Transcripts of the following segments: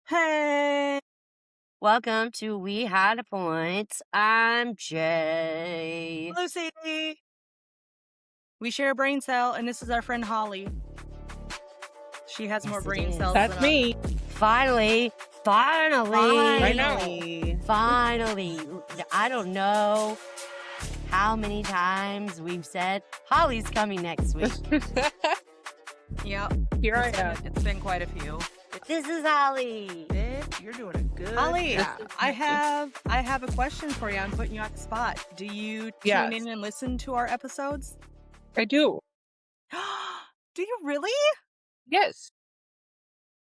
Hey, Welcome to We Had a Point. I'm Jay. Lucy. We share a brain cell, and this is our friend Holly. She has more Yes, it brain is. cells That's than us. me Finally, right now. finally. I don't know how many times we've said Holly's coming next week. Yep. Here I am. It's been quite a few. This is Holly. Bitch, you're doing a good Holly, job. I have a question for you. I'm putting you on the spot. Do you Yes. tune in and listen to our episodes? I do. Do you really? Yes.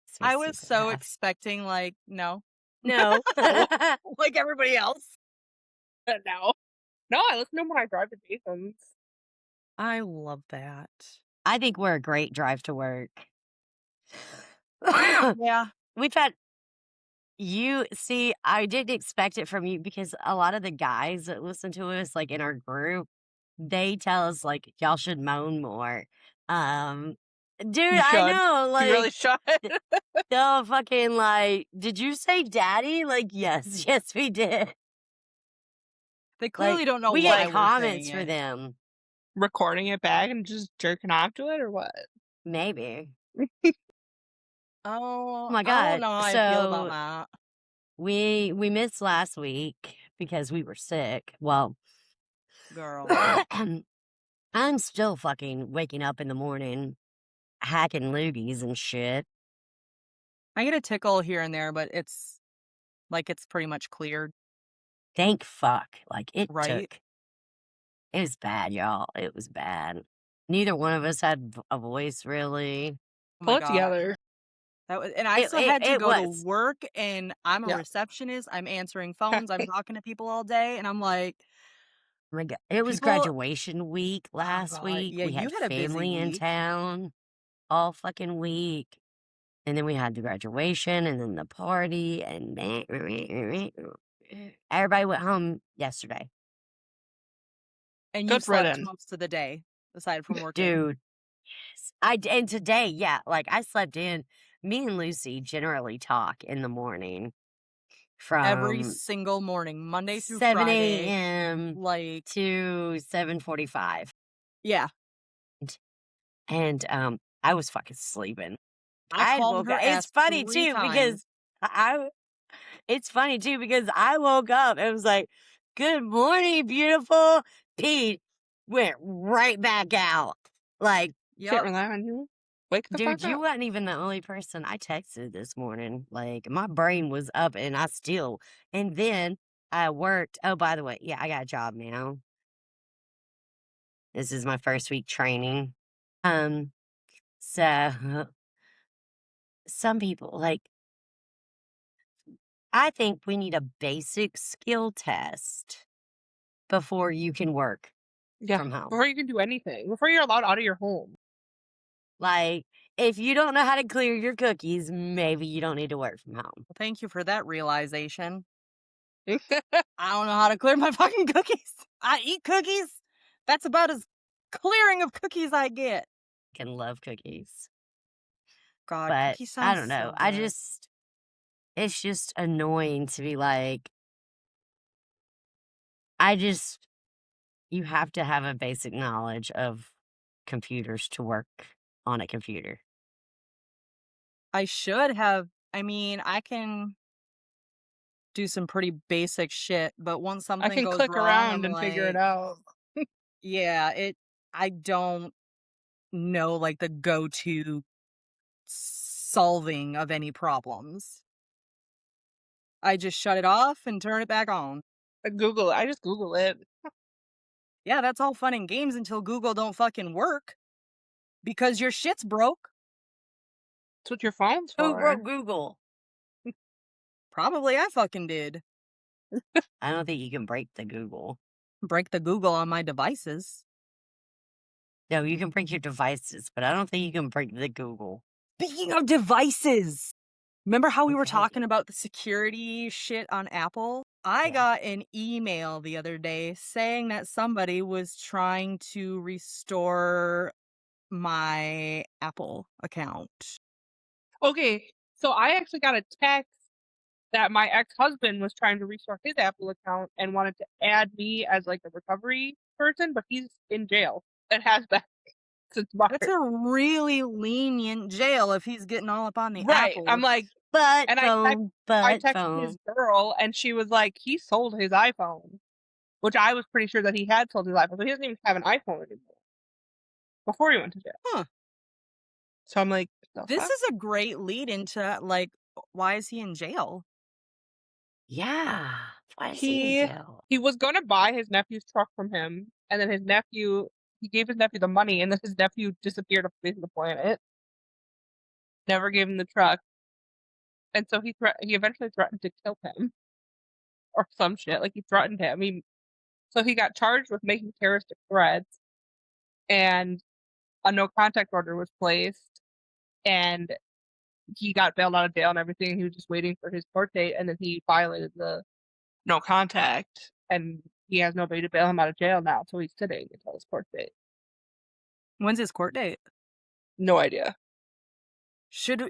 It's my I was secret so half. expecting, like, no. No. Like everybody else. No. No, I listen to them when I drive to Jason's. I love that. I think we're a great drive to work. Yeah. We've had I didn't expect it from you because a lot of the guys that listen to us, like in our group, they tell us like y'all should moan more. Dude, You I should. know, You really like should. they'll fucking like, did you say daddy? Like, yes, yes, we did. They clearly Like, don't know we why get we're comments saying for it. them. Recording it back and just jerking off to it or what? Maybe. Oh, my I don't God. know how I feel about So that. we missed last week because we were sick. Well, Girl. I'm still fucking waking up in the morning, hacking loogies and shit. I get a tickle here and there, but it's pretty much cleared, Thank fuck. Like right? it was bad, y'all. It was bad. Neither one of us had a voice really. Oh Pull my it God. together. That was, and I It still it, had to it go to was. work, and I'm a Yeah. receptionist. I'm answering phones. I'm talking to people all day, and I'm like, Oh my God. It was people, graduation week oh last God, week. yeah, We you had had a busy family in week. town all fucking week. And then we had the graduation and then the party and everybody went home yesterday. And you Good for slept them. most of the day, aside from working. Dude, yes. And today, yeah, like I slept in. Me and Lucy generally talk in the morning Every from single morning, Monday through 7 Friday, a.m. like, to 7:45. yeah. And I was fucking sleeping. I I called woke her up. It's ass funny 3 too times. because it's funny too because I woke up and was like, "Good morning, beautiful." Pete went right back out. Like, Can't Yep. rely on you. Wake the dude, fuck you up. wasn't even the only person I texted this morning. Like, my brain was up and I still. And then I worked. Oh, by the way, yeah, I got a job now. This is my first week training. So some people like. I think we need a basic skill test before you can work Yeah. from home. Before you can do anything. Before you're allowed out of your home. Like, if you don't know how to clear your cookies, maybe you don't need to work from home. Well, thank you for that realization. I don't know how to clear my fucking cookies. I eat cookies. That's about as clearing of cookies I get. I can love cookies. God, But cookies I sounds don't know. so good. It's just annoying to be like, you have to have a basic knowledge of computers to work on a computer. I should have. I mean, I can do some pretty basic shit, but once I something can goes click wrong, around I'm and figure it like, out. yeah, I don't know like the go-to solving of any problems. I just shut it off and turn it back on. Google it. I just Google it. Yeah, that's all fun and games until Google don't fucking work because your shit's broke. That's what your phone's Who for. broke Google? Probably I fucking did. I don't think you can break the Google. Break the Google on my devices. No, you can break your devices, but I don't think you can break the Google. Speaking of devices, remember how we were Okay. talking about the security shit on Apple? I Yeah. got an email the other day saying that somebody was trying to restore my Apple account. Okay, So I actually got a text that my ex-husband was trying to restore his Apple account and wanted to add me as like a recovery person, but he's in jail and has been since March. That's a really lenient jail if he's getting all up on the Right. Apple. I'm like, But and I phone, but texted phone. his girl, and she was like, he sold his iPhone, which I was pretty sure that he had sold his iPhone, so he doesn't even have an iPhone anymore before he went to jail. Huh. So I'm like, the This fuck? is a great lead into like, why is he in jail? Yeah. Why is he in jail? He was gonna buy his nephew's truck from him, and then he gave his nephew the money, and then his nephew disappeared off the face of the planet. Never gave him the truck, and so he eventually threatened to kill him, or some shit. Like he threatened him. So he got charged with making terroristic threats, and a no contact order was placed, and he got bailed out of jail and everything. He was just waiting for his court date, and then he violated the no contact, and he has nobody to bail him out of jail now, so he's sitting until his court date. When's his court date? No idea. Should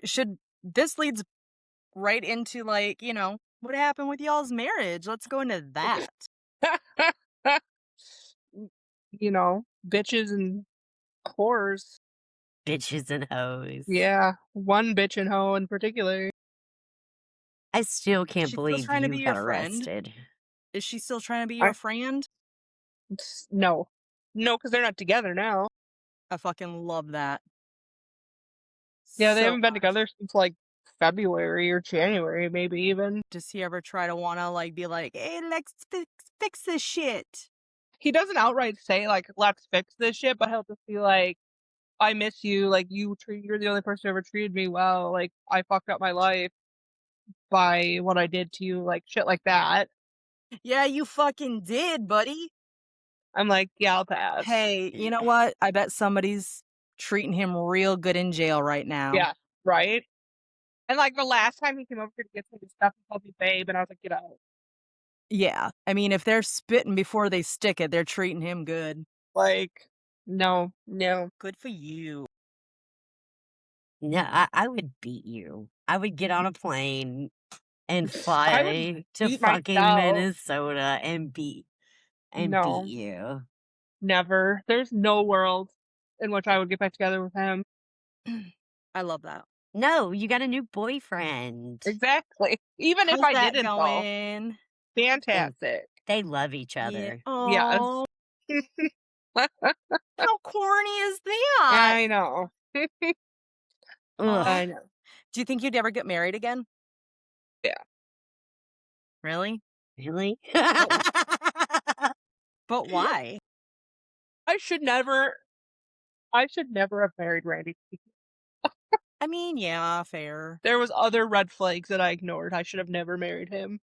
this leads right into like, you know, what happened with y'all's marriage? Let's go into that. You know, bitches and whores. Bitches and hoes. Yeah, one bitch and hoe in particular. I still can't She's still believe trying to be you your got friend? arrested. Is she still trying to be your friend? No, because they're not together now. I fucking love that. Yeah, they So haven't been much. together since like February or January, maybe even. Does he ever try to wanna like be like, hey, let's fix this shit? He doesn't outright say like, let's fix this shit, but he'll just be like, I miss you, like you're the only person who ever treated me well, like I fucked up my life by what I did to you, like shit like that. Yeah, you fucking did, buddy. I'm like, yeah, I'll pass. Hey, you know what? I bet somebody's treating him real good in jail right now. Yeah, right? And like the last time he came over here to get some of his stuff, he called me babe, and I was like, get out. Yeah. I mean, if they're spitting before they stick it, they're treating him good. Like, no. Good for you. No, I would beat you. I would get on a plane and I fly would to beat fucking myself. Minnesota and beat No. you. Never. There's no world in which I would get back together with him. I love that. No, you got a new boyfriend. Exactly. Even How's if I that didn't, though. going? Fantastic. They love each other. Yes. Oh, how corny is that? I know. Ugh. I know. Do you think you'd ever get married again? Yeah. Really? Really? But why? I should never have married Randy. I mean, yeah, fair. There was other red flags that I ignored. I should have never married him.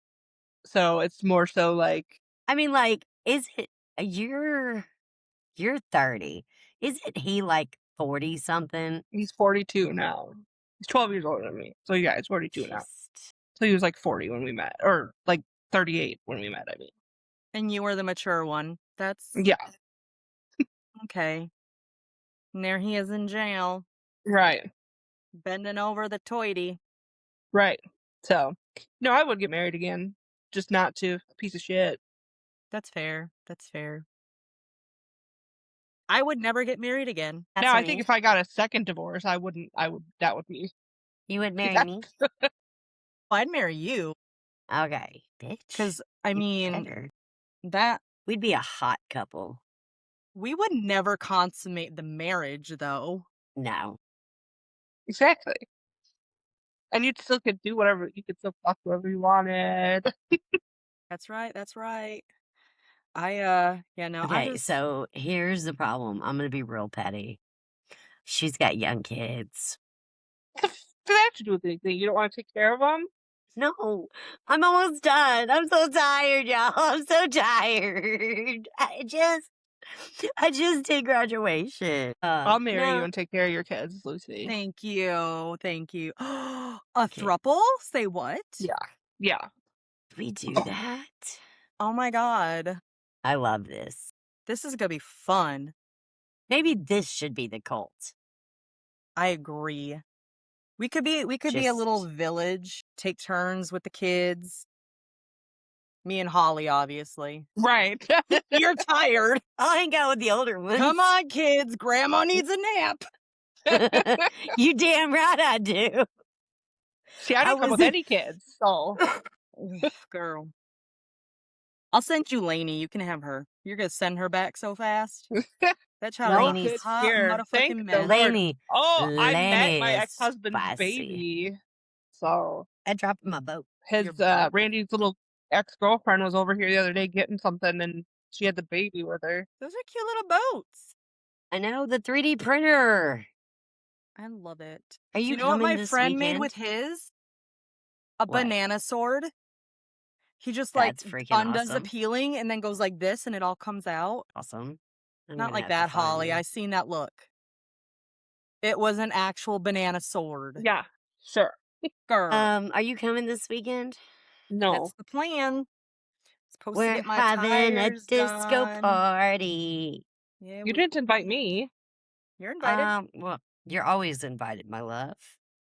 So it's more so like, I mean, like, is it you're 30? Isn't he like 40 something? he's 42 now. He's 12 years older than me. So yeah, he's 42 now. So he was like 40 when we met, or like 38 when we met, I mean. And you were the mature one. That's Yeah. okay. And there he is in jail, Right. bending over the toity. Right. So, no, I would get married again. Just not to a piece of shit. That's fair. That's fair. I would never get married again. That's Now, what I I think mean. if I got a second divorce, that would be. You would marry Yeah. me? I'd marry you. Okay, bitch. Because, I You mean, better. that We'd be a hot couple. we would never consummate the marriage, though. No. Exactly. And you still could do whatever, you could still fuck whoever you wanted. That's right. That's right. Yeah, no, I Okay, just, so here's the problem. I'm gonna be real petty. She's got young kids. What does that have to do with anything? You don't want to take care of them? No, I'm almost done. I'm so tired, y'all. I'm so tired. I just did graduation. I'll marry you no. and take care of your kids, Lucy. thank you. Thank you. A throuple? Say what? Yeah. We do that. Oh my God. I love this. This is going to be fun. Maybe this should be the cult. I agree. We could be a little Just village, take turns with the kids. Me and Holly, obviously. Right. You're tired. I'll hang out with the older ones. Come on, kids. Grandma needs a nap. You damn right I do. See, I I don't come was with any kids, so Ugh, girl. I'll send you Lainey. You can have her. You're gonna send her back so fast. That child no is a Lainey's kids hot here. Thank motherfucking the mess. Lord. Laney. Oh, I met Laney my is ex-husband's spicy. baby. So I dropped my boat. his Your butt. Randy's little ex-girlfriend was over here the other day getting something, and she had the baby with her. Those are cute little boats. I know, the 3D printer. I love it. Are Do you you know what coming my this friend made weekend? with his? A What? banana sword. He just like That's freaking undoes the awesome. peeling and then goes like this and it all comes out. Awesome. I'm Not gonna like have to that, find Holly. you. I seen that look. It was an actual banana sword. Yeah, sure. Girl. Are you coming this weekend? No. That's the plan. Supposed to We're get my having a tires disco done. party. Yeah, You didn't invite me. you're invited. Well, you're always invited, my love.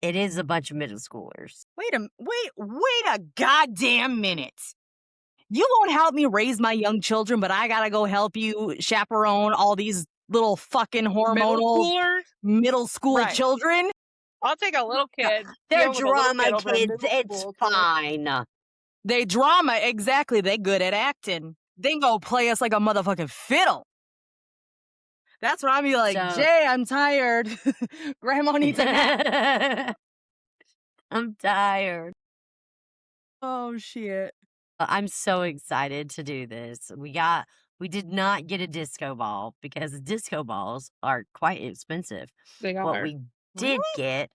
It is a bunch of middle schoolers. Wait a goddamn minute. You won't help me raise my young children, but I gotta go help you chaperone all these little fucking Middle hormonal schoolers? middle school Right. children. I'll take a little kid. They're deal with a little drama kid over in kids. middle It's school, too. fine. They drama, exactly. They good at acting. They go play us like a motherfucking fiddle. That's when I'm be like, So- Jay, I'm tired. Grandma needs a nap. I'm tired. Oh shit. I'm so excited to do this. We did not get a disco ball because disco balls are quite expensive. They What are. we did Really? get,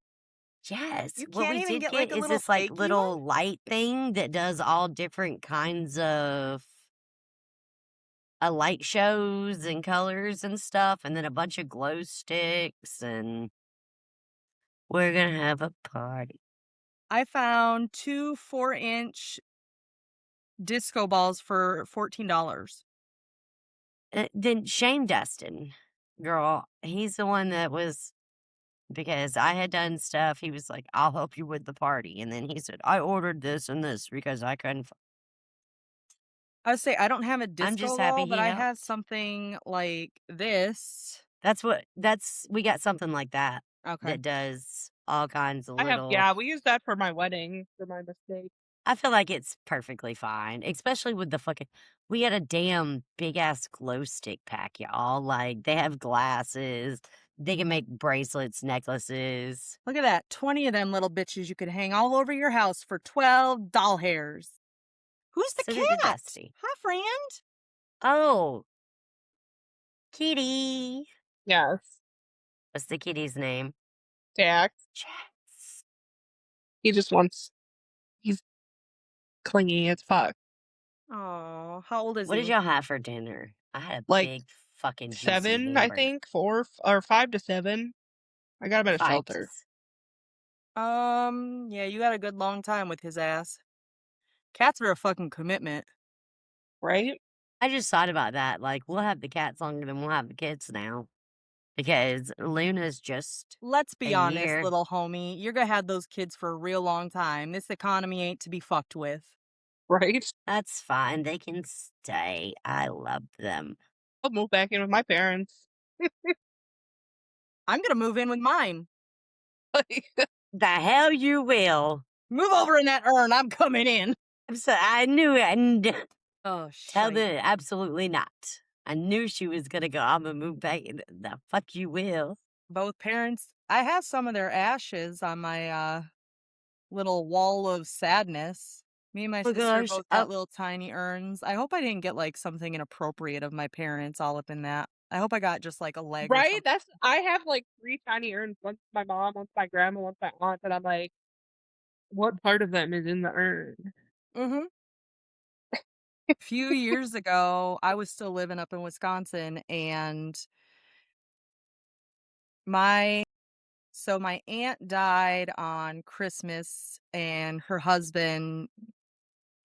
yes, You what can't we even did get, get like, a is little this like fakey little one? light thing that does all different kinds of light shows and colors and stuff, and then a bunch of glow sticks, and we're gonna have a party. I found 2 4-inch disco balls for $14. Then Shane Dustin, girl, he's the one that was, because I had done stuff. He was like, "I'll help you with the party," and then he said, "I ordered this and this because I couldn't." I would say I don't have a disco just happy ball, but he I helped. have something like this. We got something like that Okay. that does all kinds of I have, little. yeah, we used that for my wedding, for my mistake. I feel like it's perfectly fine, especially with the fucking. We had a damn big ass glow stick pack, y'all. Like, they have glasses. They can make bracelets, necklaces. Look at that. 20 of them little bitches you could hang all over your house for 12 doll hairs. Who's the So did the cat? Dusty. Hi, friend. Oh, kitty. Yes. What's the kitty's name? Jack. Jax. He just wants. He's clingy as fuck. Oh, how old is What he? did y'all have for dinner? I had a Like, big fucking juicy 7, I hamburger. think. 4 or 5 to 7. I got him at a 5 to shelter. Yeah, you got a good long time with his ass. Cats are a fucking commitment. Right? I just thought about that. Like, we'll have the cats longer than we'll have the kids now. Because Luna's just Let's be a honest, year. little homie. You're gonna have those kids for a real long time. This economy ain't to be fucked with. Right? That's fine. They can stay. I love them. I'll move back in with my parents. I'm gonna move in with mine. The hell you will. Move over in that urn. I'm coming in. I knew it. And Oh, tell shit. them absolutely not. I knew she was gonna go. I'm gonna move back. The fuck you will. Both parents. I have some of their ashes on my little wall of sadness. Me and my Oh sister gosh, both got little tiny urns. I hope I didn't get like something inappropriate of my parents all up in that. I hope I got just like a leg. Or Right? something. That's. I have like 3 tiny urns. One's my mom, one's my grandma, one's my aunt, and I'm like, what part of them is in the urn? Mm-hmm. A few years ago, I was still living up in Wisconsin, and my aunt died on Christmas, and her husband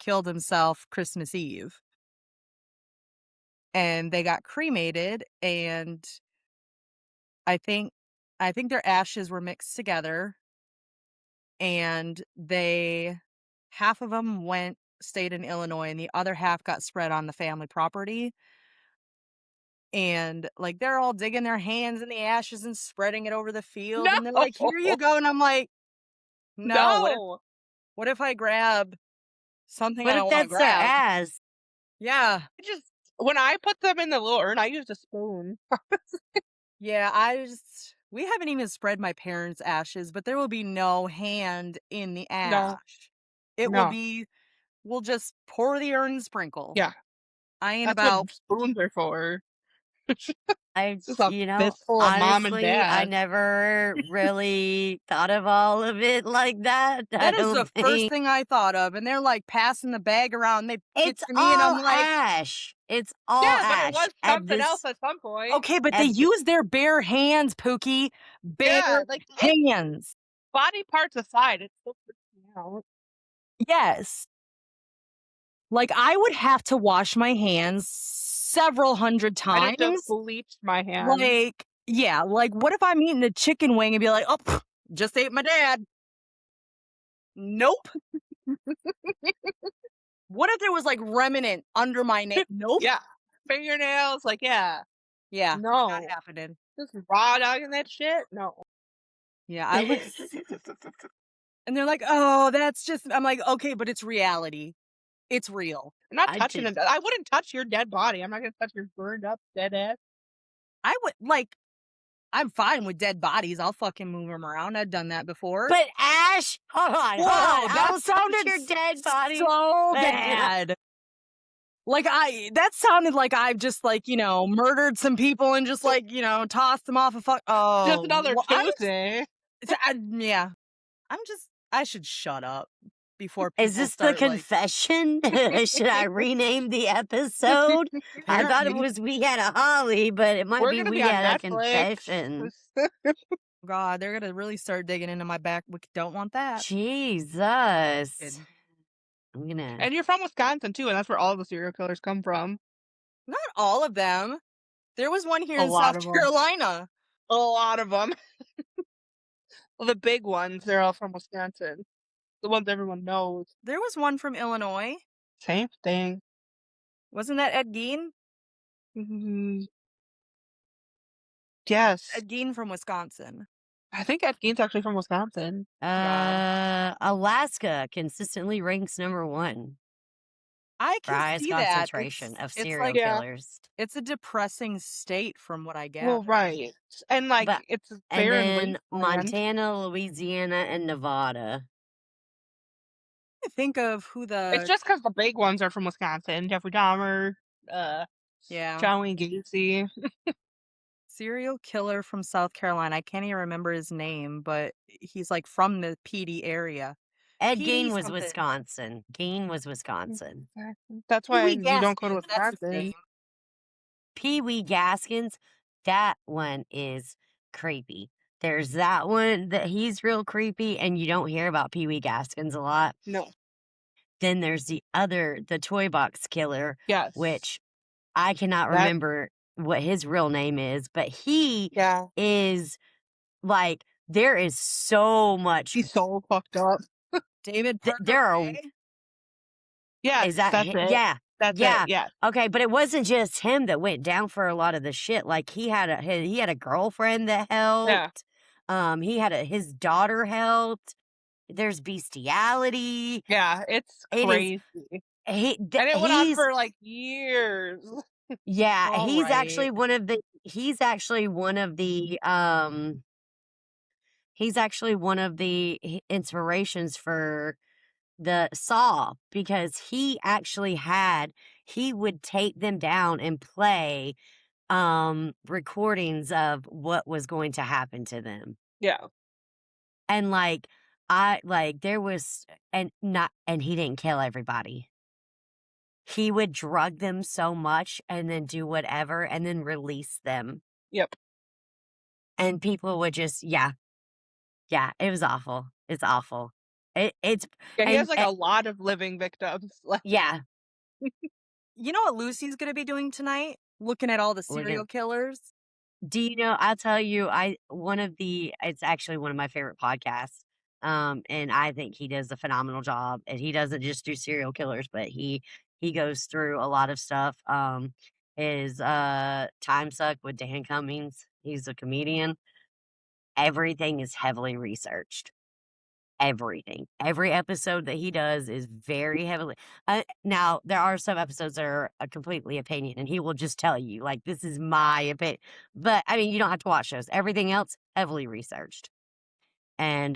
killed himself Christmas Eve. And they got cremated, and I think their ashes were mixed together, and half of them stayed in Illinois, and the other half got spread on the family property. And like they're all digging their hands in the ashes and spreading it over the field, and they're like, "Here you No. go," and I'm like, "No, what if I grab something I What don't if want to that's their grab?" ass? Yeah, When I put them in the little urn, I used a spoon. yeah. We haven't even spread my parents' ashes, but there will be no hand in the No. ash. It will No. be. We'll just pour the urn and sprinkle. Yeah. I ain't That's about. what spoons are for. I, Just a you know, fistful of mom and honestly, I dad. never really thought of all of it like that. I That is the don't first think thing I thought of, and they're like passing the bag around. They get it's to me, and I'm all like, ash. It's all Yeah, but it ash. was At something else this, at some point. okay, but they at the, use their bare hands, Pookie. Yeah, Bare like hands. body parts aside, it's still freaking out. Yes. Like I would have to wash my hands several hundred I'd have times. just bleached my hands. Like, yeah, like what if I'm eating a chicken wing and be like, "Oh, pff, just ate my dad." Nope. What if there was like remnant under my nail? Nope. Yeah. Fingernails, like, yeah. Yeah. No. Not happening. Just raw dogging that shit? No. Yeah, I would. And they're like, "Oh, that's just." I'm like, "Okay, but it's reality. It's real." I'm not I touching did- it. I wouldn't touch your dead body. I'm not gonna touch your burned up dead ass. I would like. I'm fine with dead bodies. I'll fucking move them around. I've done that before. But ash, hold on, Whoa, hold on. that I'll touch sounded your dead body. so bad. Like that sounded like I've just like murdered some people and just like tossed them off a fuck. Oh, Just another I'm Tuesday. yeah. I should shut up before people Is this the start like. confession? Should I rename the episode? I thought it was We Had a Holly, but it might We're be gonna We be on Had a Netflix. Confession. God, they're gonna really start digging into my back. We don't want that. Jesus. I'm gonna. And you're from Wisconsin too, and that's where all the serial killers come from. Not all of them. There was one here A in lot South of 'em. Carolina. A lot of them. Well, the big ones, they're all from Wisconsin. The ones everyone knows. There was one from Illinois. Same thing. Wasn't that Ed Gein? Yes. Ed Gein from Wisconsin. I think Ed Gein's actually from Wisconsin. Alaska consistently ranks #1 I for can highest see that. concentration of serial Yeah. killers. It's a depressing state from what I get. Well, right. And like But- it's And barren then wasteland. Montana, Louisiana, and Nevada. I think of who the It's just because the big ones are from Wisconsin. Jeffrey Dahmer, yeah John Wayne Gacy. serial killer from South Carolina. I can't even remember his name, but he's like from the PD area. Ed PD Gein was something. Wisconsin. Gein was Wisconsin. That's why Pee-wee you don't go to Gaskins, that's his Wisconsin. name. Pee Wee Gaskins, that one is creepy. There's that one that he's real creepy, and you don't hear about Pee Wee Gaskins a lot. No. Then there's the Toy Box Killer, Yes. which I cannot That- remember what his real name is, but he Yeah. is like, there is so much. He's so fucked up. David Parker there are- Ray? Yeah. Is that that's hi- it. yeah. That's yeah. it. Yeah. Okay, but it wasn't just him that went down for a lot of the shit. Like he had a girlfriend that helped. He had his daughter helped. There's bestiality. Yeah. It's It is- crazy. And it went on He's for like years. yeah, All he's right. actually one of the inspirations for the Saw, because he would take them down and play recordings of what was going to happen to them. Yeah. And there was and he didn't kill everybody. He would drug them so much and then do whatever and then release them. Yep. And people would just yeah, it was awful. It's awful. It's Yeah. He has And- like a lot of living victims. Like, yeah. You know what Lucy's gonna be doing tonight? Looking at all the Looking- serial killers. Do you know? I'll tell you. It's actually one of my favorite podcasts. And I think he does a phenomenal job. And he doesn't just do serial killers, but he goes through a lot of stuff. His Time Suck with Dan Cummings. He's a comedian. Everything is heavily researched. Everything. Every episode that he does is very heavily. Now, there are some episodes that are a completely opinion, and he will just tell you, like, this is my opinion. But, I mean, you don't have to watch those. Everything else, heavily researched. And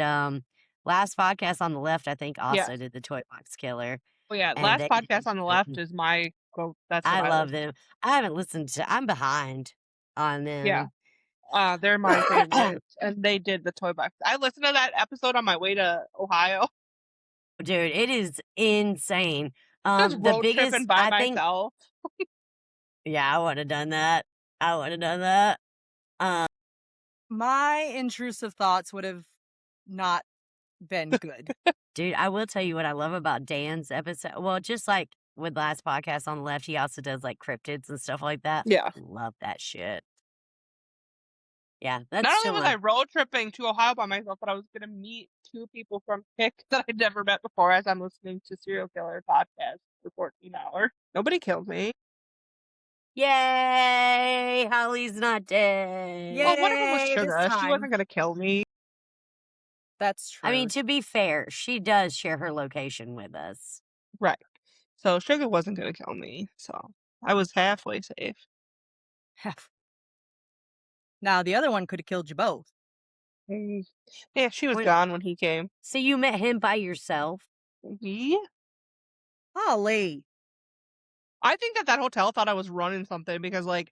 last podcast on the left, I think, Yeah. also did the Toy Box Killer. Oh yeah, And last they podcast on the left is my go. That's what I I love listen. them. I haven't listened to. I'm behind on Yeah, them. they're my favorites, and they did the toy box. I listened to that episode on my way to Ohio. Dude, it is insane. Just The road biggest, tripping by I think, myself. yeah, I would have done that. I would have done that. My intrusive thoughts would have not been good. Dude, I will tell you what I love about Dan's episode. Well, just like with last podcast on the left, he also does like cryptids and stuff like that. Yeah. Love that shit. Yeah, that's Not still only was my I road tripping to Ohio by myself, but I was gonna meet 2 people from Kick that I'd never met before as I'm listening to serial killer podcast for 14 hours. Nobody killed me. Yay! Holly's not dead. Well, one of them was Yay, this Sugar. She time. wasn't gonna kill me. That's true. I mean, to be fair, she does share her location with us. Right. So Sugar wasn't gonna kill me. So I was halfway safe. Now, the other one could have killed you both. Yeah, she was Wait. gone when he came. So you met him by yourself? Yeah. Holly. I think that hotel thought I was running something because, like,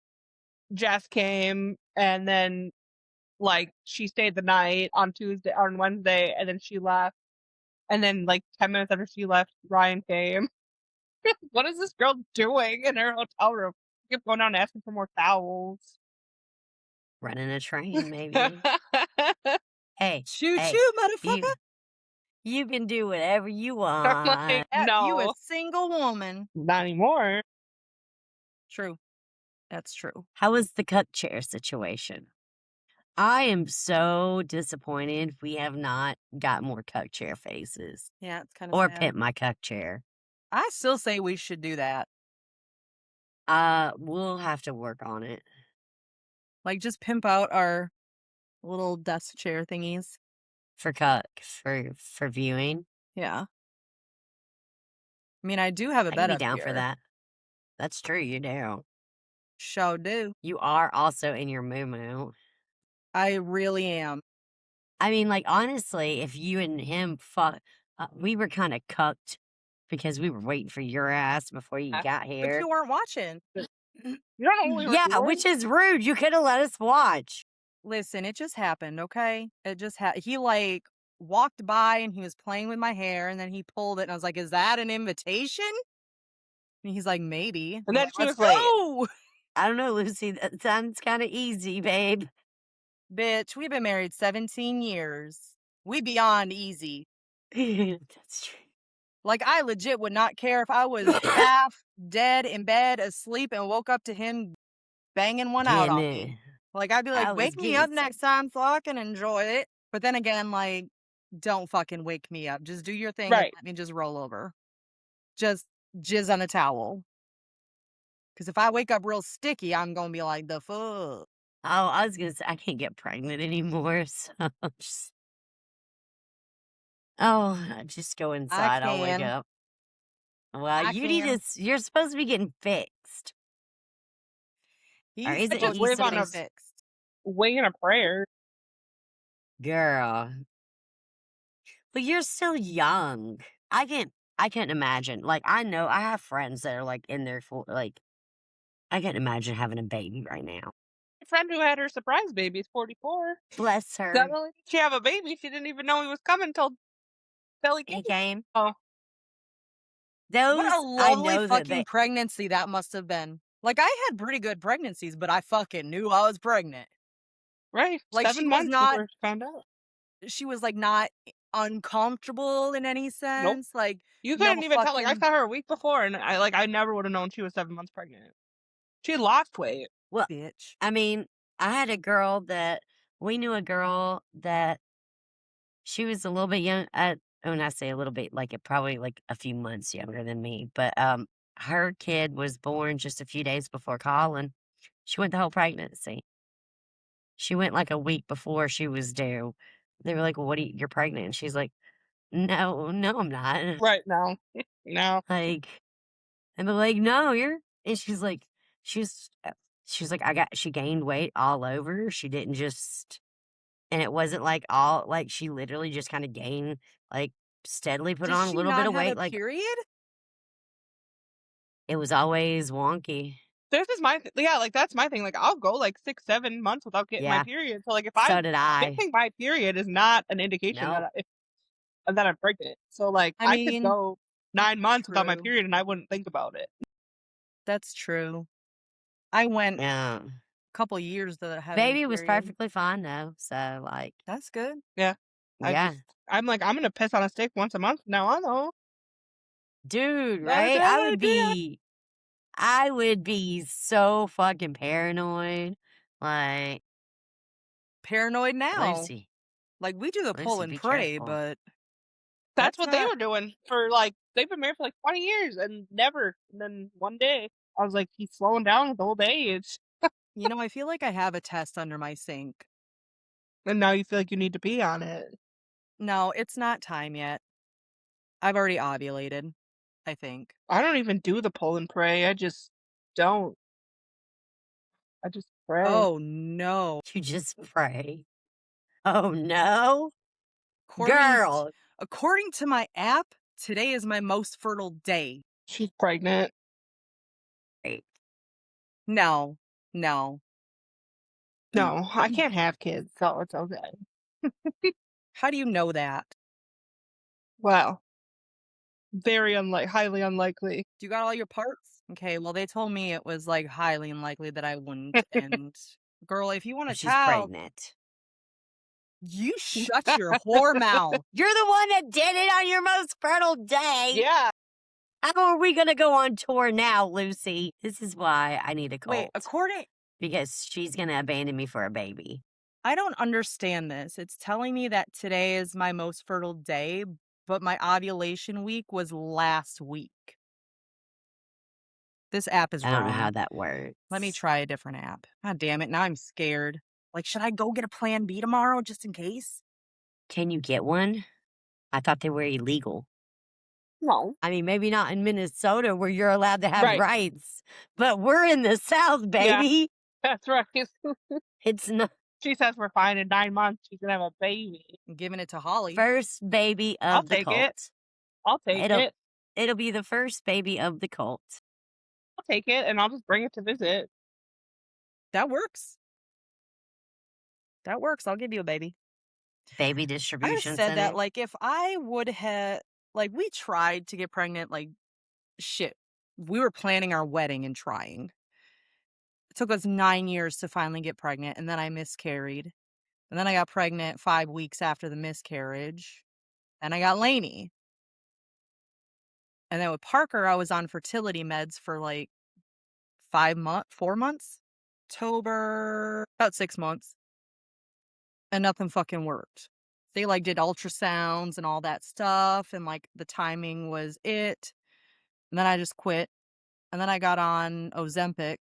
Jess came and then, like, she stayed the night on Wednesday, and then she left. And then, like, 10 minutes after she left, Ryan came. What is this girl doing in her hotel room? She kept going down and asking for more towels. Running a train, maybe. Hey, Choo hey, choo, motherfucker. you can do whatever you I'm want. like, You a no, single woman. not anymore. True. That's true. How was the cuck chair situation? I am so disappointed we have not got more cuck chair faces. Yeah, it's kind of Or sad. pimp my cuck chair. I still say we should do that. We'll have to work on it. Like, just pimp out our little desk chair thingies. For cuck, for viewing. Yeah. I mean, I do have a I'd bed be up down for here. that. That's true, you do. Show do. You are also in your moo-moo. I really am. I mean, like, honestly, if you and him we were kind of cucked because we were waiting for your ass before you got But here. you weren't watching. You don't know what we were Yeah, doing? which is rude. You could have let us watch. Listen, it just happened, okay? It just he like walked by and he was playing with my hair and then he pulled it and I was like, "Is that an invitation?" And he's like, "Maybe." And I'm then like, she "Let's was late. go!" I don't know, Lucy. That sounds kind of easy, babe. Bitch, we've been married 17 years. We beyond easy. That's true. Like, I legit would not care if I was half dead in bed asleep and woke up to him banging one out on me. Like, I'd be I like, was "Wake me getting up some- next time so I can enjoy it." But then again, like, don't fucking wake me up. Just do your thing and Right. let me just roll over. Just jizz on a towel. Because if I wake up real sticky, I'm going to be like, "The fuck?" Oh, I was going to say, I can't get pregnant anymore, so just go inside. I'll wake can. up. Well, I you need can. to, you're supposed to be getting fixed. Or He's is it just supposed you live to on be a- fixed. Waiting a prayer. Girl. But you're still young. I can't imagine. Like, I know I have friends that are like in their like, I can't imagine having a baby right now. My friend who had her surprise baby is 44. Bless her. Not only did she have a baby, she didn't even know he was coming until Belly He came. came. Oh. Those, What a I lovely know that fucking they, pregnancy that must have been. Like, I had pretty good pregnancies, but I fucking knew I was pregnant. Right. Like, 7 she was months not- before she found out. She was, like, not uncomfortable in any sense. Like, You No couldn't even tell. Like, I fucking- saw her a week before, and I never would have known she was 7 months pregnant. She lost weight. bitch. I mean, I had a girl that, we knew a girl that She was a little bit young. When I say a little bit, like probably like a few months younger than me. But her kid was born just a few days before Colin. She went the whole pregnancy. She went like a week before she was due. They were like, "Well, what? You're pregnant?" And she's like, "No, no, I'm not." Right now. No. Like, and they're like, "No, you're." And she's, she's like, she gained weight all over. She didn't just, and it wasn't like all, like she literally just kind of gained, like steadily put Does on a she little bit not of have weight. a Like period? it was always wonky. This is my yeah, like that's my thing. Like I'll go like 6, 7 months without getting my Yeah, period. So like if so I'm did I. missing my period is not an indication Nope. that I'm pregnant. So like I I could mean, go 9 months without my true. period and I wouldn't think about it. That's true. I went Yeah. a couple years without having a Baby was period. perfectly fine though. So like, That's good. Yeah. yeah, I'm like, I'm gonna piss on a stick once a month from now on though. dude, Not a right? bad idea. I would be so fucking paranoid. Like, Paranoid now. Lucy, Like we do the pull Lucy, and be pray, careful. but That's that's what they not. were doing for like they've been married for like 20 years and never. And then one day I was like, he's slowing down with old age. You know, I feel like I have a test under my sink. And now you feel like you need to pee on it. No, it's not time yet. I've already ovulated, I think. I don't even do the pull and pray. I just don't. I just pray. Oh no. You just pray. Oh no, According girl. according to my app, today is my most fertile day. She's pregnant. Right. No. No. No, I can't have kids, so it's okay. How do you know that? Well, very highly unlikely. Do you got all your parts? Okay, well they told me it was like highly unlikely that I wouldn't. And girl, if you want a She's child, pregnant. you shut your whore mouth. You're the one that did it on your most fertile day. Yeah. How are we gonna go on tour now, Lucy? This is why I need a colt. Wait, according Because she's gonna abandon me for a baby. I don't understand this. It's telling me that today is my most fertile day, but my ovulation week was last week. This app is I don't know wrong. how that works. Let me try a different app. God damn it. Now I'm scared. Like, should I go get a plan B tomorrow just in case? Can you get one? I thought they were illegal. No. I mean, maybe not in Minnesota where you're allowed to have Right. rights, but we're in the South, Yeah. baby. That's right. It's not She says we're fine in 9 months. She's gonna have a baby. I'm giving it to Holly. first baby I'll of the take it. cult. I'll take It'll- it. It'll be the first baby of the cult. I'll take it, and I'll just bring it to visit. That works. That works. I'll give you a baby. Baby I've distribution said center. that, like, if I would have, like, we tried to get pregnant, like, shit. We were planning our wedding and trying. It took us 9 years to finally get pregnant, and then I miscarried. And then I got pregnant 5 weeks after the miscarriage. And I got Lainey. And then with Parker, I was on fertility meds for like 4 months, October, about 6 months. And nothing fucking worked. They like did ultrasounds and all that stuff. And like the timing was it. And then I just quit. And then I got on Ozempic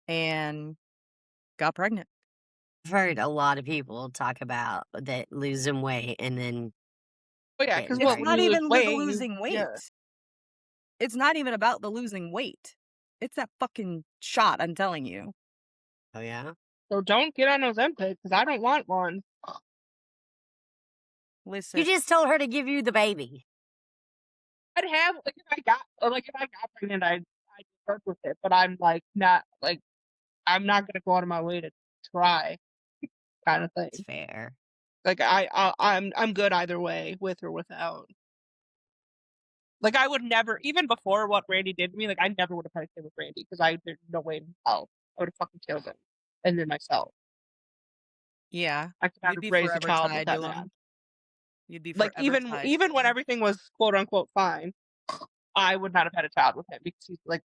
and got pregnant. I've heard a lot of people talk about that losing weight and then Oh yeah, getting because It's what? When not you lose even the weight, you- losing weight. yeah. It's not even about the losing weight. It's that fucking shot, I'm telling you. oh yeah, So don't get on Ozempic because I don't want one. Listen, you just told her to give you the baby. I'd have if I got pregnant, I'd work with it. But I'm like not like I'm not gonna go out of my way to try, kind of thing. It's fair. Like I'm good either way, with or without. Like I would never, even before what Randy did to me, like I never would have had a kid with Randy because there's no way in hell I would have fucking killed him and then myself. yeah, I could not you'd have be raised a forever child tied with that to man. him. You'd be Like forever tied to even when him. everything was quote unquote fine, I would not have had a child with him because he's like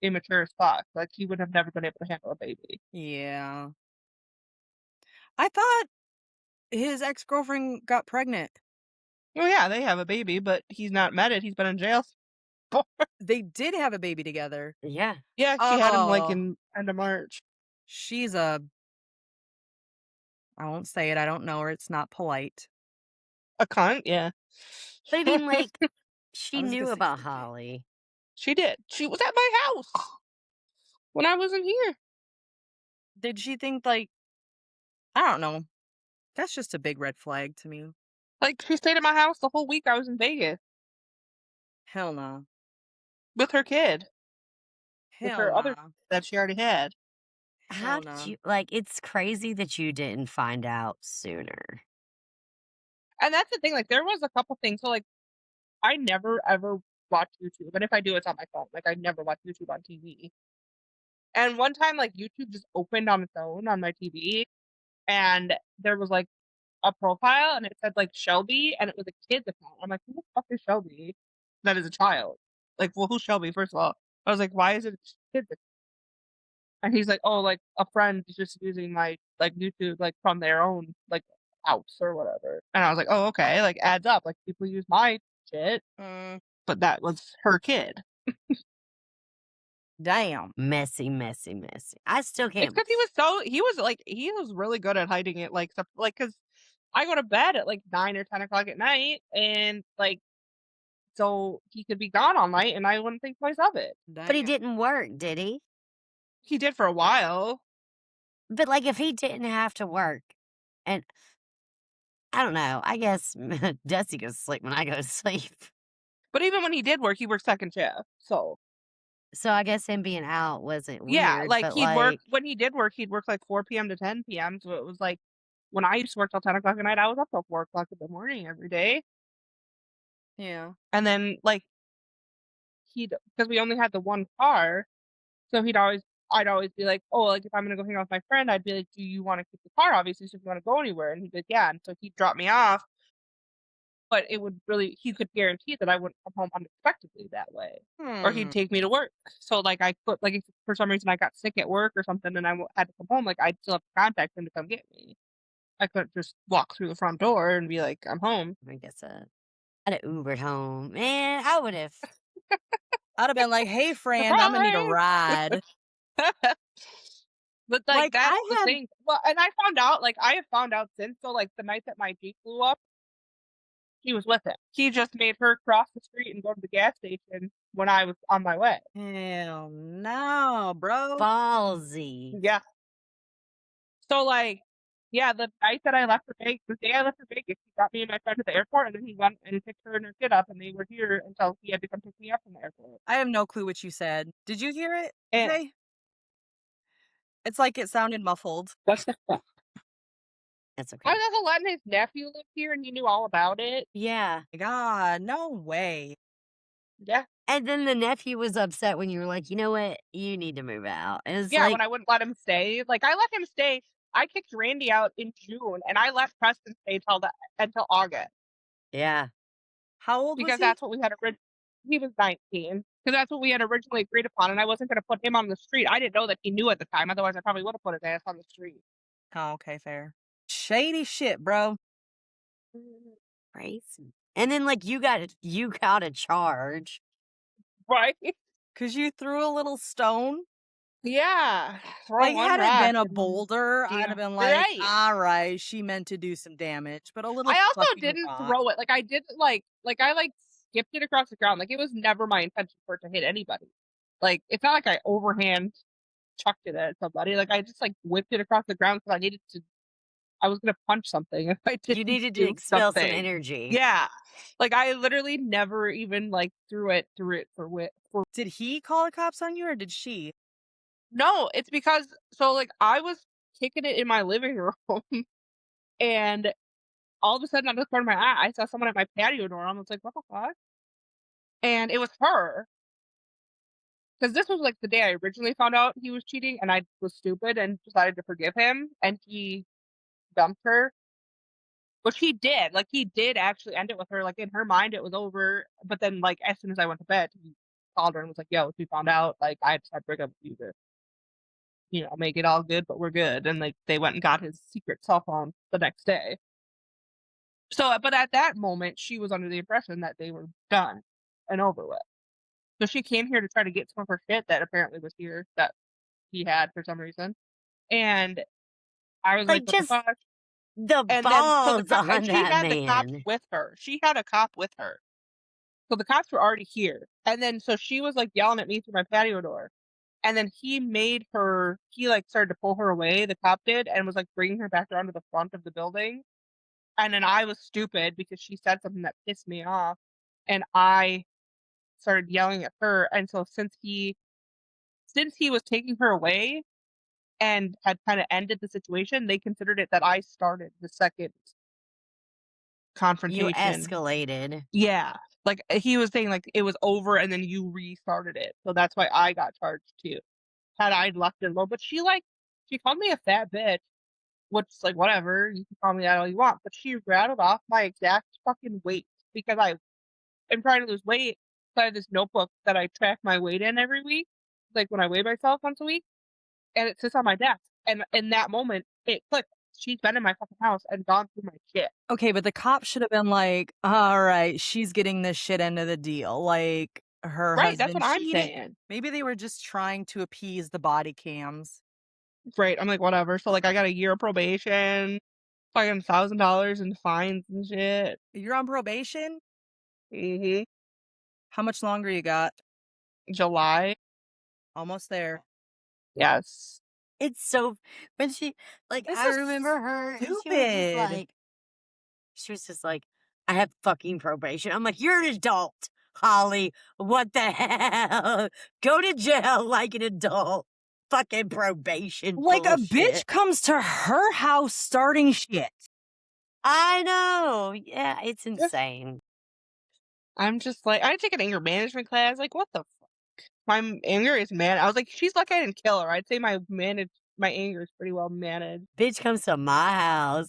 immature as fuck. Like he would have never been able to handle a baby. Yeah. I thought His ex-girlfriend got pregnant. Oh yeah, they have a baby, but he's not met it. He's been in jail. They did have a baby together. Yeah. Yeah, she had him like Oh, in end of March. she's a I won't say it, I don't know her, it's not polite. A cunt, yeah. But I mean, like, I she was gonna knew say about stupid. Holly. She did. She was at my house when I wasn't here. Did she think, like I don't know. That's just a big red flag to me. Like she stayed at my house the whole week I was in Vegas Hell no. with her kid, with Hell her other no. that she already had. How Hell did no. you like? It's crazy that you didn't find out sooner. And that's the thing, like there was a couple things. So like I never ever watch YouTube, and if I do, it's on my phone. Like I never watch YouTube on TV. And one time, like YouTube just opened on its own on my TV, and there was like a profile, and it said like Shelby, and it was a kid's account. I'm like, who the fuck is Shelby? That is a child. Like, well, who's Shelby? First of all, I was like, why is it a kid's account? And he's like, oh, like a friend is just using my like YouTube like from their own like house or whatever. And I was like, oh, okay, like adds up. Like people use my shit, Mm, but that was her kid. damn. Messy, messy, messy. I still It's can't. because he was really good at hiding it. Like because I go to bed at like 9 or 10 o'clock at night, and like so he could be gone all night, and I wouldn't think twice of it. But he Damn. didn't work, did he? He did for a while. But like, if he didn't have to work, and I don't know, I guess Dusty goes to sleep when I go to sleep. But even when he did work, he worked second shift. So So I guess him being out wasn't yeah, weird. like But he'd work like, when he did work, he'd work like 4 p.m. to 10 p.m. So it was like when I used to work till 10 o'clock at night, I was up till 4 o'clock in the morning every day. Yeah. And then like because we only had the one car, so I'd always be like, oh, like if I'm gonna go hang out with my friend, I'd be like, do you want to keep the car? Obviously, so if you want to go anywhere, and he'd be like, yeah. And so he'd drop me off, but he could guarantee that I wouldn't come home unexpectedly that way, or he'd Hmm. take me to work. So like I could like if for some reason I got sick at work or something, and had to come home, like I'd still have to contact him to come get me. I couldn't just walk through the front door and be like, I'm home. I guess I'd have Ubered home. Man, I would have. I'd have been like, "Hey, friend, I'm gonna need a Surprise! ride." But like Like, that's I the had thing. Well, and I found out, like I have found out since. So like the night that my Jeep blew up, he was with him. He just made her cross the street and go to the gas station when I was on my way. hell no, bro. Ballsy. Yeah. So like, yeah, the night that I left for Vegas, the day I left for Vegas, he got me and my friend at the airport, and then he went and picked her and her kid up, and they were here until he had to come pick me up from the airport. I have no clue what you said. Did you hear it, And Jay? It's like it sounded muffled. what's the fuck? That's I okay. was also letting his nephew live here, and he knew all about it. Yeah. God, no way. Yeah. And then the nephew was upset when you were like, you know what? You need to move out. And it's Yeah, like, when I wouldn't let him stay. Like I let him stay. I kicked Randy out in June, and I let Preston stay until August How old was because he? that's what we had originally. He was 19 because that's what we had originally agreed upon, and I wasn't going to put him on the street. I didn't know that he knew at the time. Otherwise, I probably would have put his ass on the street. Oh, okay, fair. Shady shit, bro. crazy. And then like you got a charge. Right? 'Cause you threw a little stone. Yeah. Throw Like, one had it rock been a and boulder, I'd yeah, have been like, right. "Alright, she meant to do some damage," but a little I also fucking didn't rock. throw it. Like I didn't like I like skipped it across the ground. Like it was never my intention for it to hit anybody. Like it's not like I overhand chucked it at somebody. Like I just like whipped it across the ground because I was gonna punch something if I You didn't needed to do expel some something. energy. Yeah. Like I literally never even like threw it for Did he call the cops on you or did she? no, it's because so like I was kicking it in my living room and all of a sudden out of the corner of my eye I saw someone at my patio door. I was like, what the fuck? And it was her. Because this was like the day I originally found out he was cheating, and I was stupid and decided to forgive him, and he dumped her, which he did. Like he did actually end it with her. Like in her mind, it was over. But then, like as soon as I went to bed, he called her and was like, "Yo, we found out. Like I just had to break up with you to, make it all good, but we're good." And like they went and got his secret cell phone the next day. So, but at that moment, she was under the impression that they were done and over with. So she came here to try to get some of her shit that apparently was here that he had for some reason. And I was like, Like, "What the just fuck?" the And then so the balls cop and on she that had the cops man. with her. She had a cop with her. So the cops were already here. And then so she was like yelling at me through my patio door. And then he like started to pull her away, the cop did, and was like bringing her back around to the front of the building. And then I was stupid because she said something that pissed me off. And I started yelling at her. And so since he was taking her away and had kind of ended the situation, they considered it that I started the second You confrontation. escalated. Yeah. Like he was saying like it was over and then you restarted it. So that's why I got charged too. Had I left it alone. But she called me a fat bitch, which like whatever, you can call me that all you want. But she rattled off my exact fucking weight because I am trying to lose weight. So I have this notebook that I track my weight in every week, like when I weigh myself once a week, and it sits on my desk. And in that moment, it clicked. She's been in my fucking house and gone through my shit. Okay, but the cop should have been like, all right, she's getting this shit end of the deal. Like her Right, that's husband what I'm cheating. saying. Maybe they were just trying to appease the body cams. Right, I'm like, whatever. So like I got a year of probation, fucking $1,000 in fines and shit. You're on probation? Mhm. How much longer you got? July. Almost there. Yes. It's so when she like This I is remember her and she was stupid. just like, I have fucking probation. I'm like, you're an adult, Holly. What the hell? Go to jail like an adult. Fucking probation Like a bitch bullshit. comes to her house starting shit. I know. Yeah, it's Just insane. I'm just like I took an anger management class, like what the fuck? My anger is I was like, she's lucky I didn't kill her. I'd say my anger is pretty well managed. Bitch comes to my house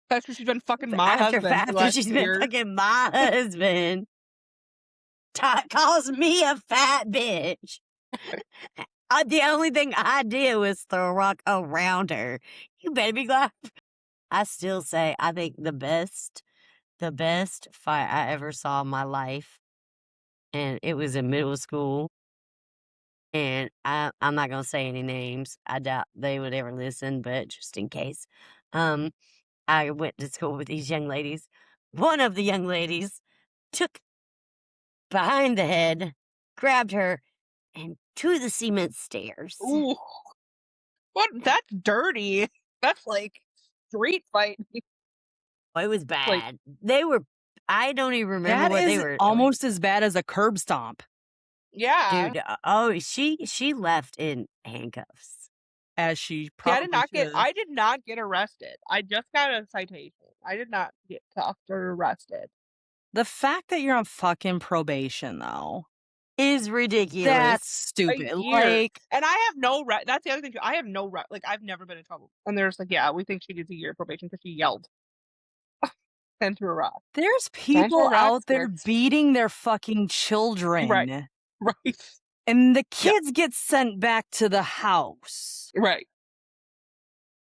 That's because she's been fucking my after husband for the last she's 2 been years. fucking my husband. Calls me a fat bitch. The only thing I did was throw a rock around her. You better be glad. I still say I think the best fight I ever saw in my life, and it was in middle school. And I'm not gonna say any names. I doubt they would ever listen, but just in case, I went to school with these young ladies. One of the young ladies took behind the head, grabbed her, and to the cement stairs. Ooh. What? That's dirty. That's like street fight. It was Like bad. They were. I don't even remember That what they is were. almost as bad as a curb stomp. yeah. Dude, she left in handcuffs. As she See, probably should. I did not get arrested. I just got a citation. I did not get cuffed or arrested. The fact that you're on fucking probation, though, Is ridiculous. that's A stupid. year. Like, And I have no that's the other thing too. I have no like I've never been in trouble. And they're just like, yeah, we think she gets a year of probation because she yelled and threw a rock. there's throw people rock, out there sticks. beating their fucking children. Right. And the Yep. kids get sent back to the house. Right.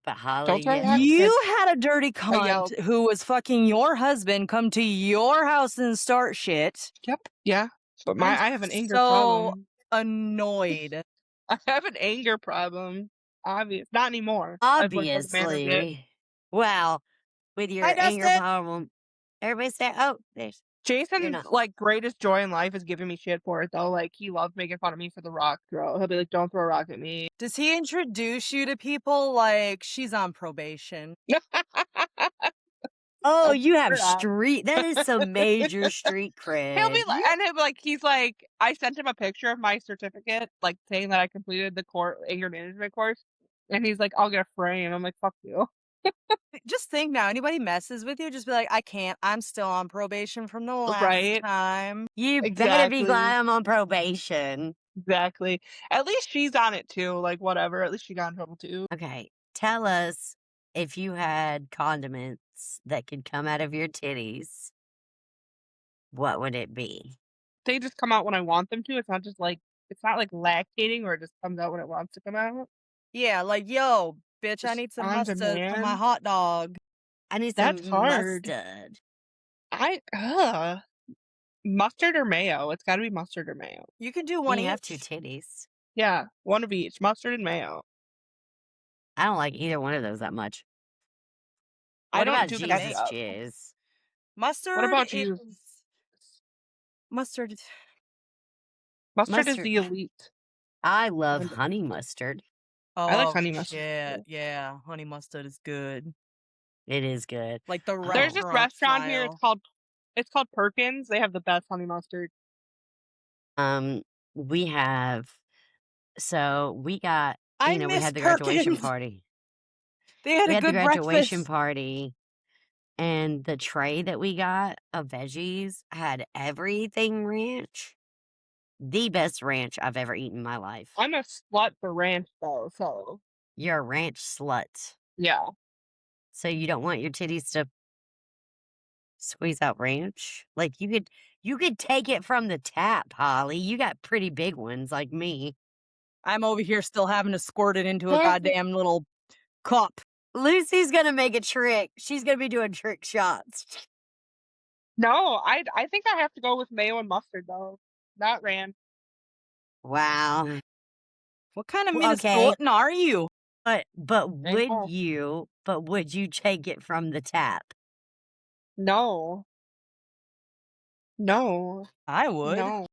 But Holly, Don't throw yeah, rocks. You had a dirty yelled. cunt who was fucking your husband come to your house and start shit. Yep. Yeah. But I'm I have an anger so problem. annoyed. I have an anger problem. Obvious. Not anymore. I've learned how to manage it. obviously. Well, with your Hi, anger Dustin. problem, everybody say, "Oh, there's." Jason's not. like greatest joy in life is giving me shit for it though. Like he loves making fun of me for the rock throw. He'll be like, "Don't throw a rock at me." Does he introduce you to people like she's on probation? Oh, you have Sure not. street. That is some major street cred. He'll be like, and he'll be like, he's like, I sent him a picture of my certificate, like saying that I completed the anger management course, and he's like, I'll get a frame. I'm like, fuck you. Just think now, anybody messes with you, just be like, I can't. I'm still on probation from the last Right. time. You better Exactly. be glad I'm on probation. Exactly. At least she's on it too. Like whatever. At least she got in trouble too. Okay, tell us if you had condiments that could come out of your titties, what would it be? They just come out when I want them to. It's not like lactating or it just comes out when it wants to come out. Yeah, like, yo, bitch, I Just need some on mustard for my demand. hot dog. I need some That's hard. mustard. Mustard or mayo. It's gotta be mustard or mayo. You can do one You have two each. titties. Yeah, one of each. Mustard and mayo. I don't like either one of those that much. I What don't about do the Jesus ketchup. jizz? Mustard What about is you? mustard. Mustard is Mustard. the elite. I love Kind of. honey mustard. I like Oh honey mustard shit, too. yeah, honey mustard is good. It is good. Like the There's this restaurant restaurant here. style. It's called Perkins. They have the best honey mustard. We have. So we got. I We miss had the graduation Perkins. party. They had We a had the good graduation breakfast. party, and the tray that we got of veggies had everything ranch. The best ranch I've ever eaten in my life. I'm a slut for ranch though, so You're a ranch slut. yeah. So you don't want your titties to squeeze out ranch? Like you could take it from the tap, Holly. You got pretty big ones like me. I'm over here still having to squirt it into a Yes. goddamn little cup. Lucy's gonna make a trick. She's gonna be doing trick shots. No, I think I have to go with mayo and mustard though, not ranch. Wow. What kind of Well, okay. Minnesotan are you? But Thankful. would you take it from the tap? No. No. I would. No.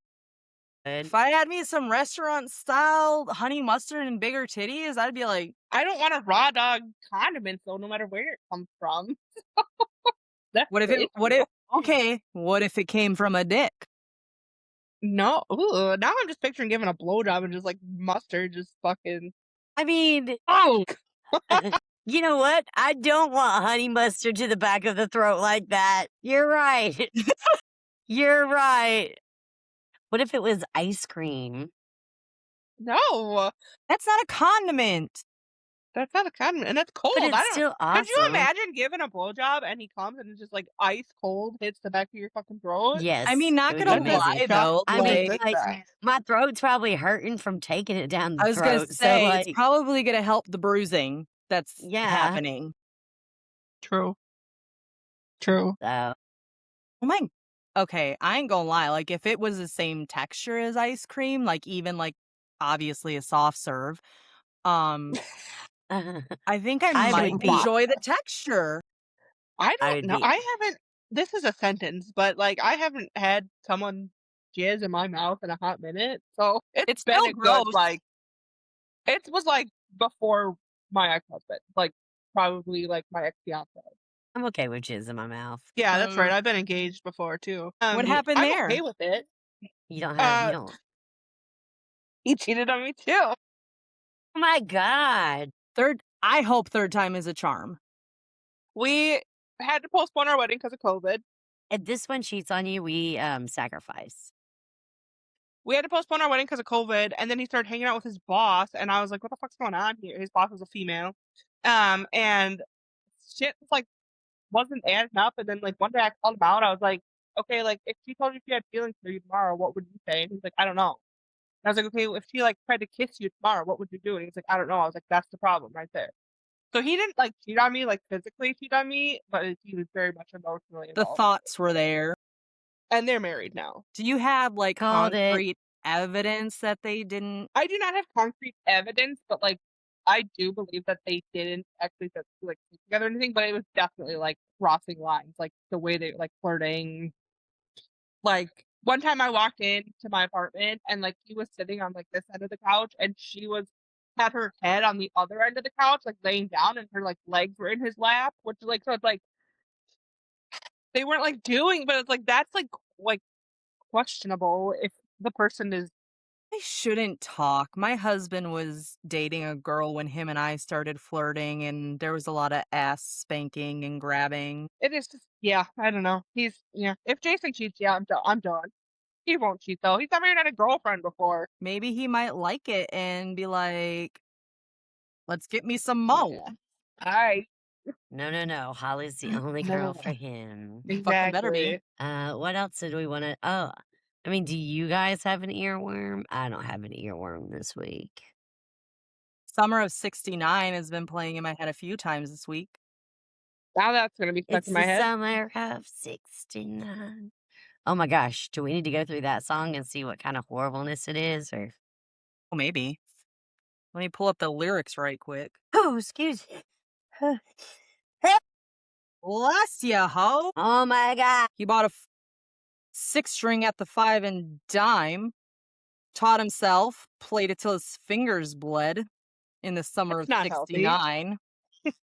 If I had me some restaurant style honey mustard and bigger titties, I'd be like, I don't want a raw dog condiment though, no matter where it comes from. That's what if the it? What issue. if? Okay, what if it came from a dick? No. Ooh, now I'm just picturing giving a blowjob and just like mustard, just fucking. I mean, Oh. you know what? I don't want honey mustard to the back of the throat like that. You're right. You're right. What if it was ice cream? No, That's not a condiment. that's not a condiment, and that's cold. But it's I don't. still Could you awesome. imagine giving a blowjob and he comes and it's just like ice cold hits the back of your fucking throat? Yes. I mean, not it would gonna be That's amazing. lie though. I mean, Like, like, my throat's probably hurting from taking it down the I was throat. gonna say, so like, it's probably gonna help the bruising that's yeah. happening. True. True. So Oh my. Okay, I ain't gonna lie. Like, if it was the same texture as ice cream, like even like obviously a soft serve, I think I I might would be- enjoy the texture. I I don't would know. be- I haven't. This is a sentence, but like I haven't had someone jizz in my mouth in a hot minute, so It's been still a good gross. like. It was like before my ex-husband, like probably like my ex-fiance. I'm okay with jizz in my mouth. Yeah, that's right. I've been engaged before too. What happened I'm there? okay with it. You don't have. Uh, You don't. He cheated on me too. Oh my god. I hope third time is a charm. We had to postpone our wedding because of COVID. If this one cheats on you, we sacrifice. We had to postpone our wedding because of COVID, and then he started hanging out with his boss, and I was like, "What the fuck's going on here?" His boss was a female, and shit was like wasn't adding up. And then like one day I called him out. I was like, "Okay, like if she told you she had feelings for you tomorrow, what would you say?" And he's like, "I don't know." And I was like, "Okay, well, if she like tried to kiss you tomorrow, what would you do?" And he's like, "I don't know." I was like, "That's the problem right there." So he didn't like cheat on me, like physically cheat on me, but he was very much emotionally The involved. thoughts were there. And they're married now. Do you have like Called it. concrete evidence that they didn't? I do not have concrete evidence, but like I do believe that they didn't actually like sleep together or anything, but it was definitely like crossing lines, like the way they like flirting. Like one time I walked into my apartment and like he was sitting on like this end of the couch and she had her head on the other end of the couch, like laying down, and her like legs were in his lap, which like so it's like they weren't like doing, but it's like that's like questionable if the person is. I shouldn't talk. My husband was dating a girl when him and I started flirting, and there was a lot of ass spanking and grabbing. It is just, yeah, I don't know. If Jason cheats, yeah, I'm done. He won't cheat though. He's never even had a girlfriend before. Maybe he might like it and be like, let's get me some mo. Yeah. Alright. No. Holly's the only No. girl for him. Fucking better be. What else did we want to? Oh, I mean, do you guys have an earworm? I don't have an earworm this week. Summer of '69 has been playing in my head a few times this week. Now that's gonna be stuck It's in my the head. summer of 69. Oh my gosh. Do we need to go through that song and see what kind of horribleness it is? Or Oh, maybe. Let me pull up the lyrics right quick. oh, excuse me. Bless ya, ho. Oh my god. He bought a 6-string at the 5 and dime, taught himself, played it till his fingers bled in the summer That's of not healthy. 69.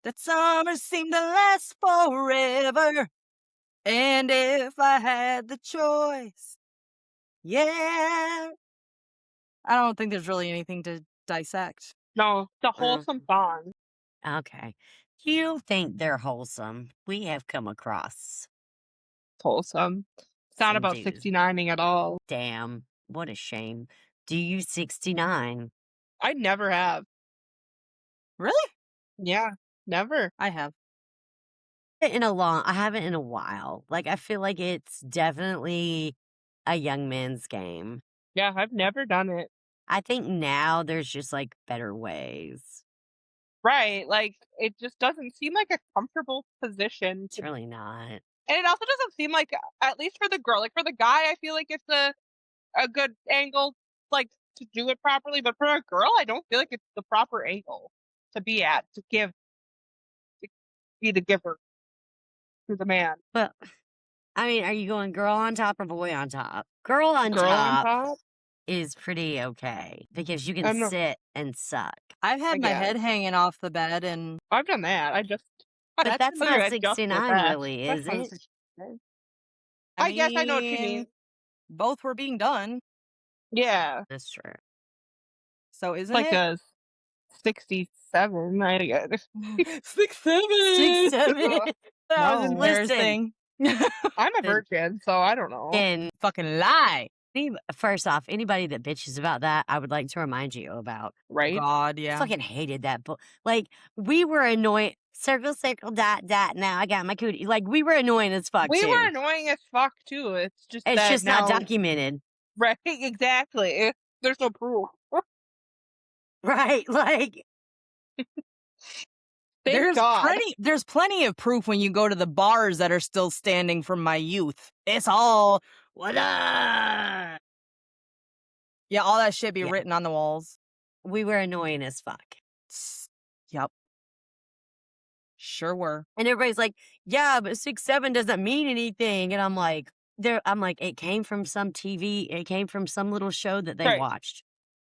That summer seemed to last forever. And if I had the choice, yeah. I don't think there's really anything to dissect. No, it's a wholesome song. Okay. You think they're wholesome. We have come across. It's wholesome. It's not Some about dude. 69ing at all. Damn. What a shame. Do you 69? I never have. Really? Yeah, never. I have. I haven't in a while. Like, I feel like it's definitely a young man's game. Yeah, I've never done it. I think now there's just like better ways. Right, like, it just doesn't seem like a comfortable position It's to, really not. and it also doesn't seem like, at least for the girl, like for the guy, I feel like it's a good angle, like to do it properly. But for a girl, I don't feel like it's the proper angle to be at to be the giver to the man. But I mean, are you going girl on top or boy on top? Girl on Girl on top top. is pretty okay because you can I'm not- sit and suck. I've had my guess. head hanging off the bed and I've done that. But that's Look at not that, just 69 that. really, That's is not a it? 69. I guess I know what you mean, mean. both were being done. Yeah, That's true. So it's isn't like it? a 67. I guess. 6'7". 6'7". That was No. embarrassing. I'm a Then- virgin, so I don't know. And Fucking lie. first off, anybody that bitches about that, I would like to remind you about. Right? God, I yeah. fucking hated that book. Like, we were annoying. Circle, circle, dot, dot. Now I got my cootie. Like, we were annoying as fuck, We too. were annoying as fuck too. It's just It's that just not now, documented. right? Exactly. There's no proof. Right? Like, Thank God. There's plenty of proof when you go to the bars that are still standing from my youth. It's all what up? Yeah, all that shit be Yeah. written on the walls. we were annoying as fuck. Yep. Sure were. And everybody's like, yeah, but 6'7" doesn't mean anything. And I'm like, it came from some TV. It came from some little show that they Right. watched.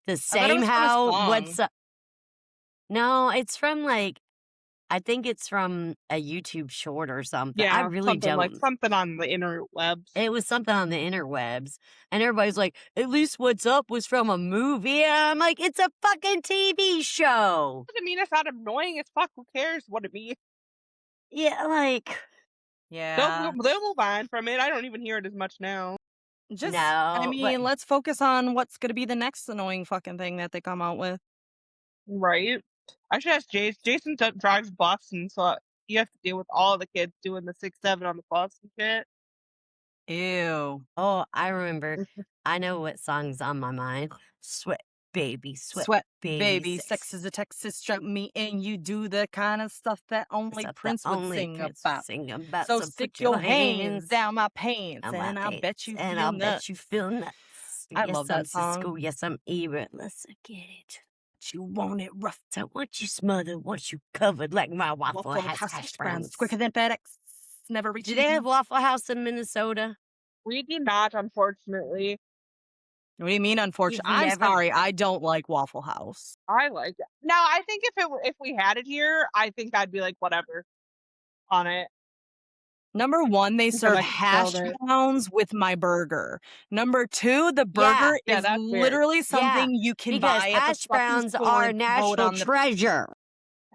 The thought it same was from a how what's song. up. No, it's from I think it's from a YouTube short or something. Yeah, I really something like don't. something on the interwebs. It was something on the interwebs. And everybody's like, at least What's Up was from a movie. And I'm like, it's a fucking TV show. Doesn't mean it's not annoying as fuck. Who cares what it means? Yeah, like, Yeah. They'll move on from it. I don't even hear it as much now. Just, no. I but- mean, let's focus on what's going to be the next annoying fucking thing that they come out with. Right? I should ask Jason. Jason drives bus, and so you have to deal with all the kids doing the 6'7" on the bus and shit. Ew. Oh, I remember. I know what song's on my mind. Sweat, baby, sweat, Sweat, baby, baby, sex is a Texas strap me, and you do the kind of stuff that only stuff that Prince would only sing Prince about. sing about. So put stick your hands hands down my pants, on and my I bet pants, you and feel I'll nuts. bet you feel nuts. I yes, love that I'm song. Cisco. Yes, I'm Eva. Let's get it. You want it rough. So what you smothered, what you covered like my waffle, Waffle has House hash browns. browns. Quicker than FedEx. Never reach. Do they have Waffle House in Minnesota? We do not, unfortunately. What do you mean, unfortunately? I'm never- sorry, I don't like Waffle House. I like it. Now, I think if we had it here, I think I'd be like whatever on it. Number one, they Because serve I can hash smell it. browns with my burger. Number two, the burger yeah, is that's weird. literally something you can Because buy at the hash fucking browns store are and throw it national on the- treasure.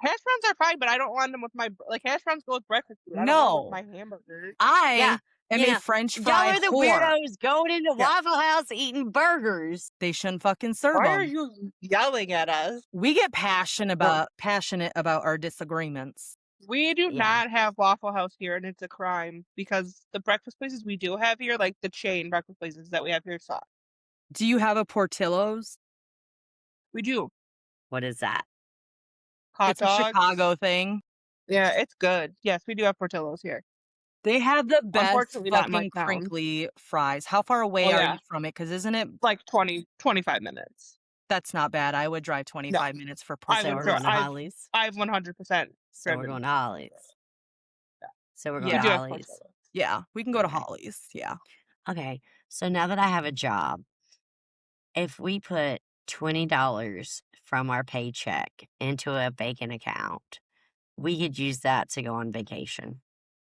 Hash browns are fine, but I don't want them with my hash browns go with breakfast food. I don't want them with my hamburgers. I Yeah, am you a know, French Y'all fry are the whore. weirdos going into Yeah. Waffle House eating burgers. They shouldn't fucking serve Why them. are you yelling at us? We get passionate about our disagreements. We do Yeah. not have Waffle House here, and it's a crime because the breakfast places we do have here, like the chain breakfast places that we have here, suck. Do you have a Portillo's? We do What is that? hot It's dogs. a Chicago thing. Yeah, it's good. Yes, we do have Portillo's here. They have the best Unfortunately, not in my fucking town. crinkly fries. How far away Oh, are yeah. you from it? Because isn't it Like 25 minutes. that's not bad. I would drive No, 25 minutes for I So would we're drive. going to Portillo's. Holly's. I've 100% So we're driven. going to Holly's. Yeah. So we're going We to do Yeah. have Holly's. Portillo's. Yeah. We can go to Okay. Holly's. Yeah. Okay. So now that I have a job, if we put $20 from our paycheck into a banking account, we could use that to go on vacation.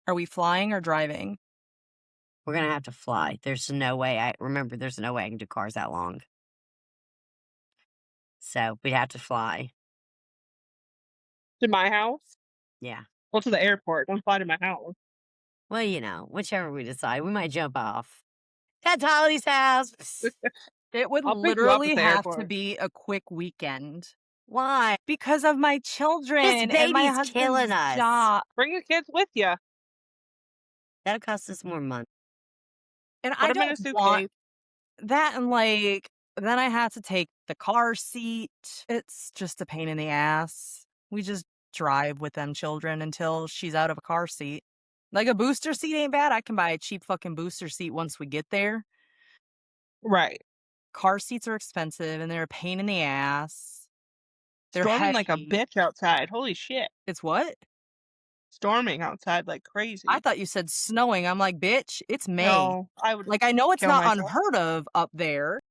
Are we flying or driving? We're gonna have to fly. There's no way I can do cars that long. So we'd have to fly. To my house? Yeah. Well, to the airport. Don't fly to my house. Well, whichever we decide, we might jump off. That's Holly's house. It would I'll pick you up literally at the have to airport. be a quick weekend Why? because of my children and my baby's killing husband's us. job. Bring your kids with you. That'll cost us more money. And Put I 'em in a don't want suitcase. that, and like then I have to take the car seat. It's just a pain in the ass. We just drive with them children until she's out of a car seat. Like a booster seat ain't bad. I can buy a cheap fucking booster seat once we get there. Right. Car seats are expensive and they're a pain in the ass. They're Storming like a heavy. bitch outside. Holy shit. It's what? Storming outside like crazy. I thought you said snowing. I'm like, bitch, it's May. No, I would Like I know it's kill not myself. unheard of up there,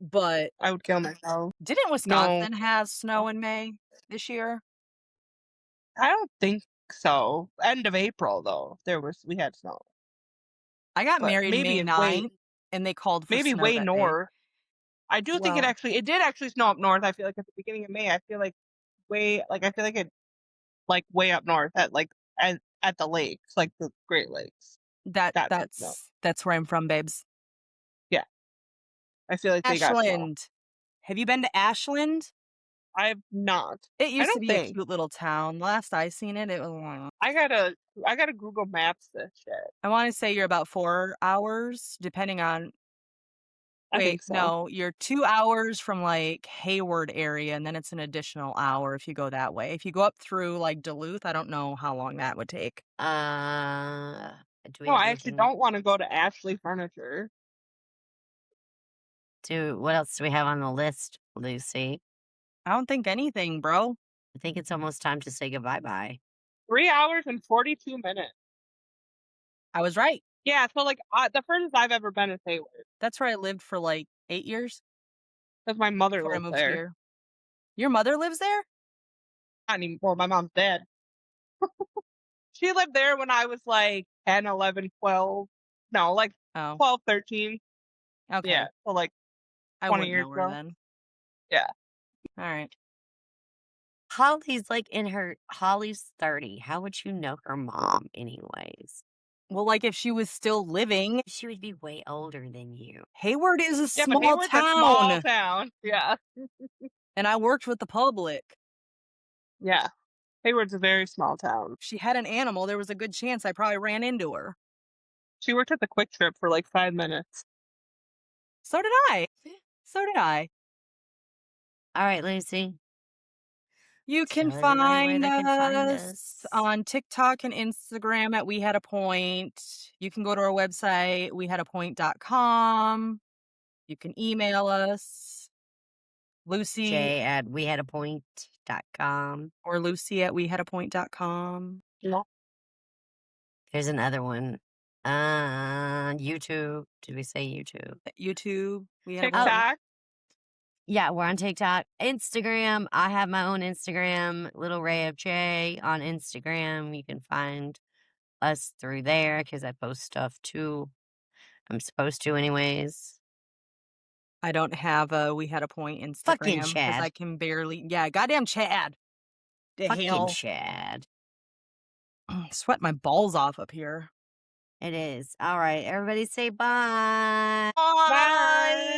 but I would kill myself. didn't Wisconsin have snow in May this year? I don't think so. End of April though. We had snow. I got But married maybe May in 9th, and they called for maybe snow way that day. north. I do think Well, it did actually snow up north. I feel like at the beginning of May, I feel like I feel like it like way up north at the lakes, like the Great Lakes. Got some snow. that's where I'm from, babes. Yeah. I feel like they got snow. Ashland. Have you been to Ashland? I have not. It used to don't be a think. cute little town. Last I seen it, it was. I gotta Google Maps this shit. I want to say you're about 4 hours, depending on. I think Wait, so. no, you're 2 hours from like Hayward area, and then it's an additional hour if you go that way. If you go up through like Duluth, I don't know how long that would take. Do we No, have I actually anything? don't want to go to Ashley Furniture. What else do we have on the list, Lucy? I don't think anything, bro. I think it's almost time to say goodbye. 3 hours and 42 minutes. I was right. Yeah, so like the furthest I've ever been is Hayward. That's where I lived for like 8 years Because my mother before I lived moved there. here. Your mother lives there? Not anymore. My mom's dead. She lived there when I was like 10, 11, 12. No, like Oh, 12, 13. okay. Yeah, so like I 20 wouldn't years know her ago. then. Yeah. All right. Holly's Holly's 30. How would you know her mom anyways? Well, like if she was still living, She would be way older than you. Hayward is a Yeah, but small Hayward's a small town, town. Yeah. and I worked with the public. Yeah. Hayward's a very small town. If she had an animal, there was a good chance I probably ran into her. She worked at the Quick Trip for like 5 minutes. So did I. So did I. All right, Lucy. You can Tell everybody where find they can find us us. on TikTok and Instagram at We Had a Point. You can go to our website, wehadapoint.com. You can email us, Lucy J@wehadapoint.com. or Lucy at wehadapoint.com. No. There's another one. YouTube. Did we say YouTube? YouTube, We Had a Point. TikTok. Yeah, we're on TikTok. Instagram. I have my own Instagram, Little Ray of J on Instagram. You can find us through there because I post stuff too. I'm supposed to anyways. I don't have a We Had a Point Instagram Fucking because Chad. I can barely. Yeah, goddamn Chad. The Fucking hell. Chad. Sweat my balls off up here. It is. All right. Everybody say bye. Bye.